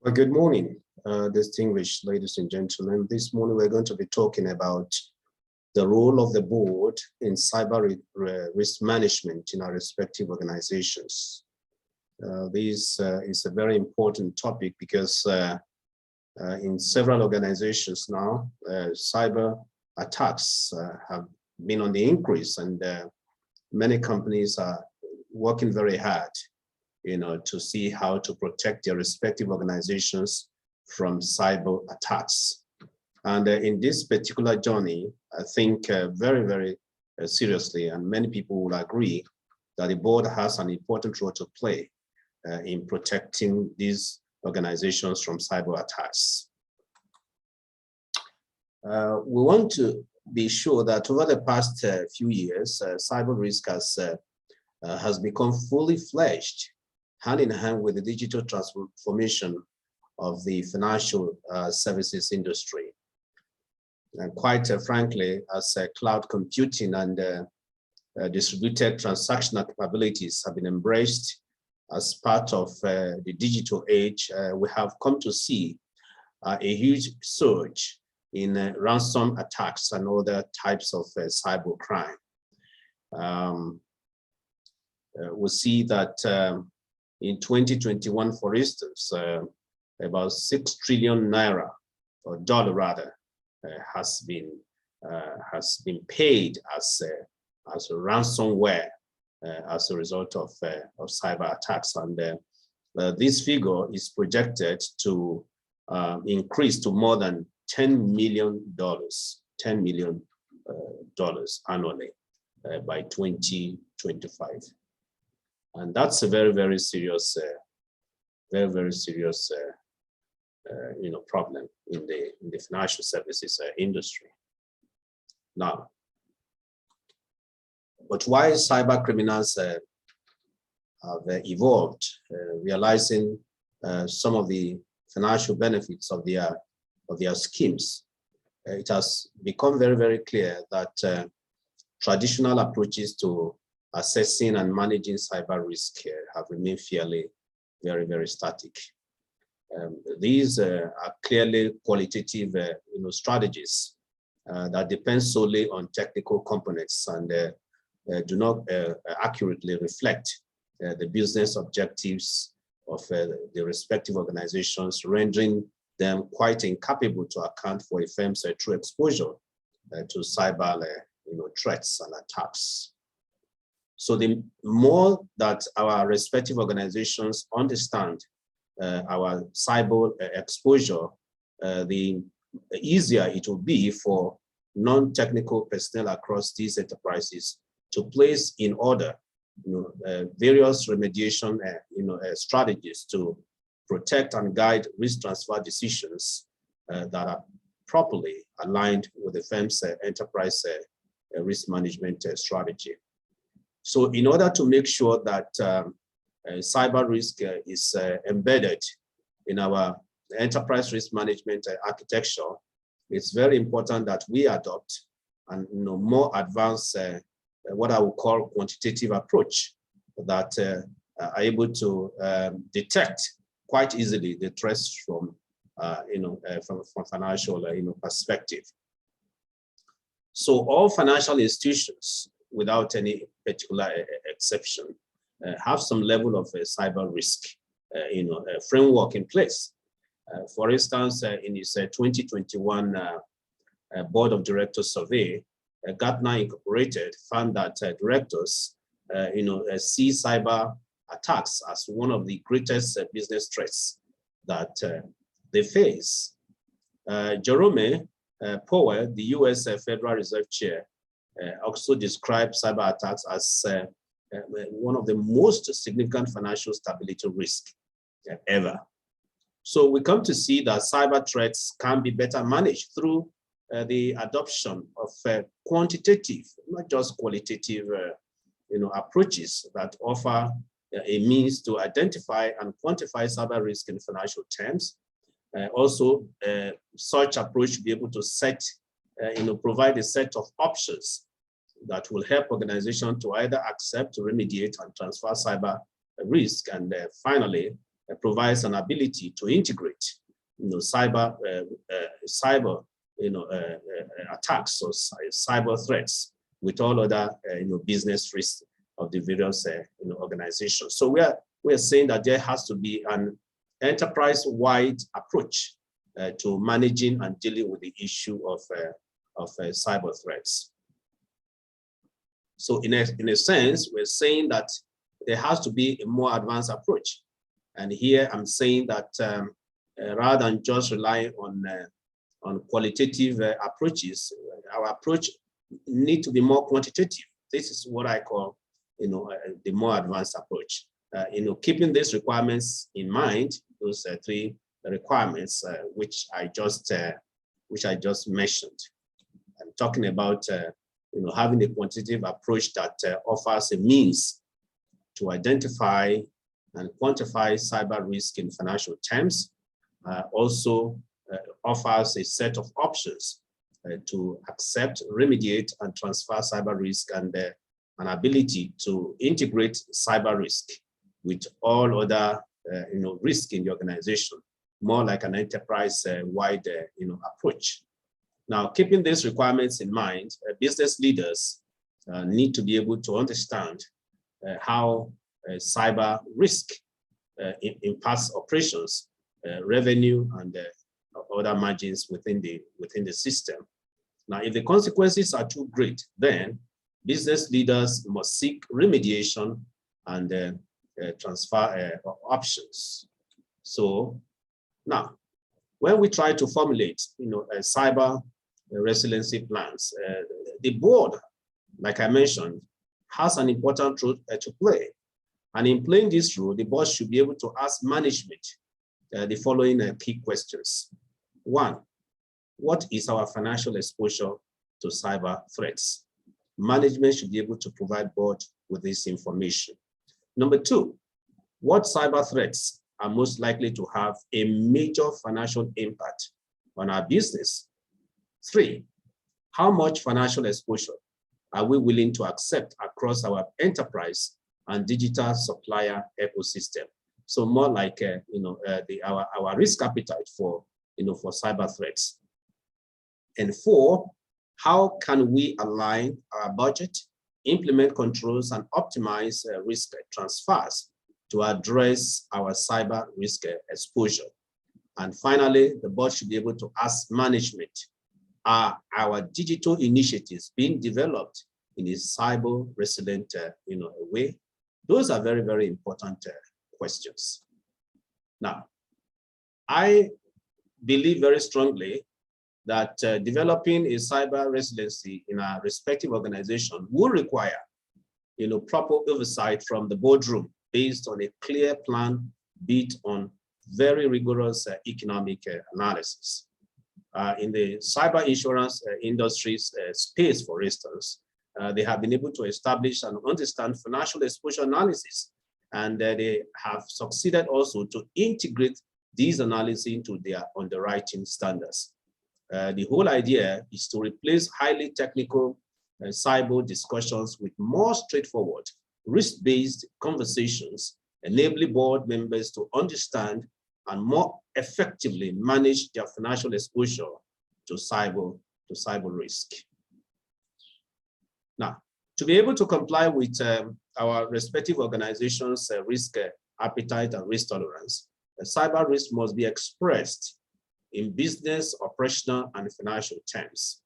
Well, good morning, distinguished ladies and gentlemen. This morning we're going to be talking about the role of the board in cyber risk management in our respective organizations. This is a very important topic because in several organizations now, cyber attacks have been on the increase, and many companies are working very hard, to see how to protect their respective organizations from cyber attacks. And in this particular journey, I think very, very seriously, and many people will agree that the board has an important role to play in protecting these organizations from cyber attacks. We want to be sure that over the past few years, cyber risk has become fully fledged, hand in hand with the digital transformation of the financial services industry. And quite frankly, as cloud computing and distributed transactional capabilities have been embraced as part of the digital age, we have come to see a huge surge in ransom attacks and other types of cyber crime. We see that in 2021, for instance, about 6 trillion naira, or dollar rather, has been paid as a ransomware as a result of cyber attacks, and this figure is projected to increase to more than $10 million annually by 2025. And that's a very, very serious, problem in the financial services industry. Now, but why cyber criminals have evolved, realizing some of the financial benefits of their schemes? It has become very, very clear that traditional approaches to assessing and managing cyber risk have remained fairly very, very static. These are clearly qualitative strategies that depend solely on technical components and do not accurately reflect the business objectives of the respective organizations, rendering them quite incapable to account for a firm's true exposure to cyber threats and attacks. So the more that our respective organizations understand our cyber exposure, the easier it will be for non-technical personnel across these enterprises to place in order various remediation strategies to protect and guide risk transfer decisions that are properly aligned with the firm's enterprise risk management strategy. So in order to make sure that cyber risk is embedded in our enterprise risk management architecture, it's very important that we adopt and more advanced what I would call quantitative approach that are able to detect quite easily the threats from financial perspective. So all financial institutions, without any particular exception, have some level of cyber risk framework in place. For instance, in its 2021 Board of Directors survey, Gartner Incorporated found that directors see cyber attacks as one of the greatest business threats that they face. Jerome Powell, the US Federal Reserve Chair, also described cyber attacks as one of the most significant financial stability risk ever. So we come to see that cyber threats can be better managed through the adoption of quantitative, not just qualitative, approaches that offer a means to identify and quantify cyber risk in financial terms. Also, such approach should be able to set, provide a set of options that will help organizations to either accept, remediate, and transfer cyber risk, and finally, provides an ability to integrate, cyber attacks or cyber threats with all other, business risks of the various, organizations. So we are saying that there has to be an enterprise-wide approach to managing and dealing with the issue of cyber threats. So in a sense, we're saying that there has to be a more advanced approach. And here I'm saying that rather than just relying on qualitative approaches, our approach needs to be more quantitative. This is what I call, the more advanced approach. Keeping these requirements in mind, those three requirements which I just mentioned. I'm talking about having a quantitative approach that offers a means to identify and quantify cyber risk in financial terms. Also offers a set of options to accept, remediate, and transfer cyber risk, and an ability to integrate cyber risk with all other risk in the organization, more like an enterprise-wide approach. Now, keeping these requirements in mind, business leaders need to be able to understand how cyber risk impacts operations, revenue, and other margins within the system. Now, if the consequences are too great, then business leaders must seek remediation and transfer options. So now, when we try to formulate, cyber resiliency plans, the board, like I mentioned, has an important role to play. And in playing this role, the board should be able to ask management the following key questions. One, what is our financial exposure to cyber threats? Management should be able to provide board with this information. Number two, what cyber threats are most likely to have a major financial impact on our business? Three, how much financial exposure are we willing to accept across our enterprise and digital supplier ecosystem? So more like our risk appetite for cyber threats. And four, how can we align our budget, implement controls, and optimize risk transfers to address our cyber risk exposure? And finally, the board should be able to ask management, are our digital initiatives being developed in a cyber resilient way? Those are very, very important questions. Now, I believe very strongly that developing a cyber resiliency in our respective organization will require proper oversight from the boardroom based on a clear plan built on very rigorous economic analysis. In the cyber insurance industry's space, for instance, they have been able to establish and understand financial exposure analysis, and they have succeeded also to integrate these analyses into their underwriting standards. The whole idea is to replace highly technical cyber discussions with more straightforward, risk-based conversations, enabling board members to understand and more effectively manage their financial exposure to cyber risk. Now, to be able to comply with our respective organizations' risk appetite and risk tolerance, cyber risk must be expressed in business, operational, and financial terms.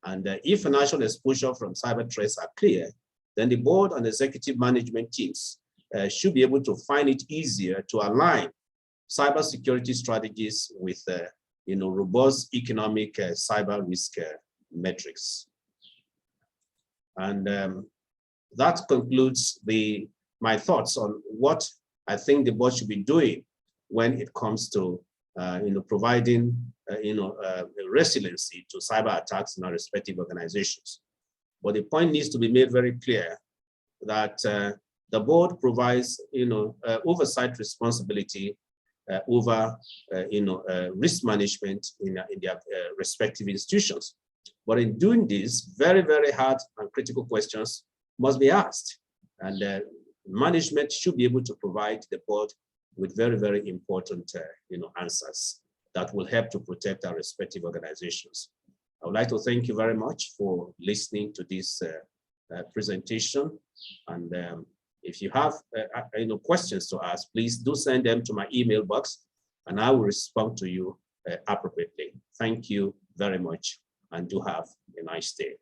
And if financial exposure from cyber threats are clear, then the board and executive management teams should be able to find it easier to align cybersecurity strategies with robust economic cyber risk metrics. And that concludes my thoughts on what I think the board should be doing when it comes to providing resiliency to cyber attacks in our respective organizations. But the point needs to be made very clear that the board provides oversight responsibility over risk management in their respective institutions. But in doing this, very, very hard and critical questions must be asked. And management should be able to provide the board with very, very important answers that will help to protect our respective organizations. I would like to thank you very much for listening to this presentation. And if you have questions to ask, please do send them to my email box, and I will respond to you appropriately. Thank you very much, and do have a nice day.